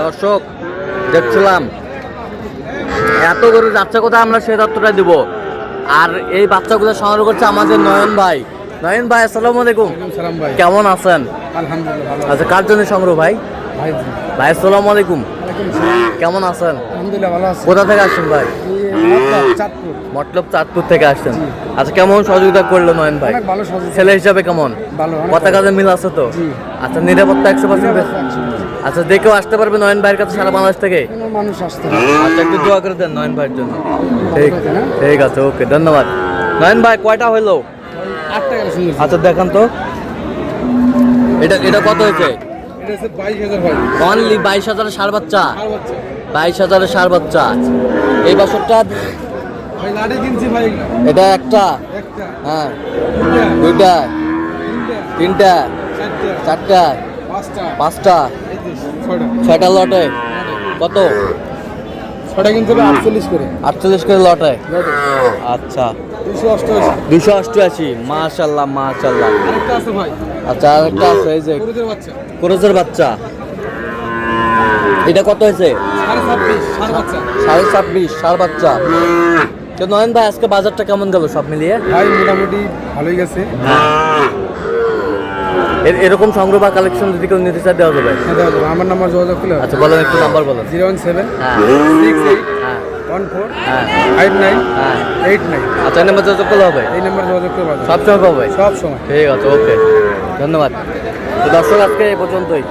দর্শক দেখছিলাম এত গরু যাচ্ছে কোথায়, আমরা সেই তত্ত্বটা দিব। আর এই বাচ্চাগুলো সংগ্রহ করছে আমাদের নয়ন ভাই। নয়ন ভাই, আসসালামু আলাইকুম। সালাম ভাই। কেমন আছেন? আলহামদুলিল্লাহ ভালো। আচ্ছা, কার জন্য সংগ্রহ ভাই? ভাই ভাই আসসালামু আলাইকুম। কেমন আছেন? আলহামদুলিল্লাহ ভালো আছে। কোথা থেকে আসছেন ভাই? চাঁদপুর। মতলব চাঁদপুর থেকে আসছেন। আচ্ছা, কেমন সহযোগিতা করলো নয়ন ভাই? অনেক ভালো সহযোগিতা। ছেলে হিসাবে কেমন? ভালো, অনেক কথা কাজে মিল আছে তো? জি। আচ্ছা, নিরাপত্তা 100%? আচ্ছা, দেখেও আসতে পারবে নয়ন ভাইয়ের কাছে সারা বাংলাদেশ থেকে? কোনো মানুষ আসতে আচ্ছা, একটু দোয়া করে দেন নয়ন ভাইয়ের জন্য। ঠিক ঠিক আছে, ওকে, ধন্যবাদ। নয়ন ভাই, কয়টা হইলো? 8 টাকা শুনছি। আচ্ছা, দেখান তো এটা এটা কত হয়েছে? এটা হচ্ছে 22,000 ভাই। অনলি 22,000 ষাঁড় বাচ্চা। আর বাচ্চা 22,000 ষাঁড় বাচ্চা। এই বছরটা ভাই লাটে কিনছি ভাই। এটা একটা, একটা, হ্যাঁ, দুইটা, দুইটা, তিনটা, তিনটা, চারটা, চারটা, পাঁচটা, পাঁচটা, এই যে ছয়টা। 6টা লটে কত? ছয়টা কিনতে হবে 48 করে। 48 করে লটে। আচ্ছা, 288। 288। মাশাল্লাহ মাশাল্লাহ। আরেকটা আছে ভাই। আচ্ছা, আরেকটা আছে, এই যে গরুদের বাচ্চা। ক্রোজের বাচ্চা। এটা কত হয়েছে? 26.5 ষাঁড় বাচ্চা। 26.5 ষাঁড় বাচ্চা। তো নয়ন ভাই, আজকে বাজারটা কেমন গেল সব মিলিয়ে? ভাই মোটামুটি ভালোই গেছে। এরকম সংগ্রহ বা কালেকশন যদি কেউ নিতে চায় দেওয়া যাবে? হ্যাঁ, দেওয়া যাবে। আমার নাম্বার যোগাযোগ করলে হবে। আচ্ছা, বলেন, একটু নাম্বার বলেন। 017 হ্যাঁ 68 হ্যাঁ 14 হ্যাঁ 59 হ্যাঁ 89। আচ্ছা, এই নাম্বার যোগাযোগ করলে হবে? এই নাম্বার যোগাযোগ করে পাবেন সবসময় পাবে? সব সময়। ঠিক আছে, ওকে, ধন্যবাদ। তো দর্শক, আজকে এই পর্যন্তই।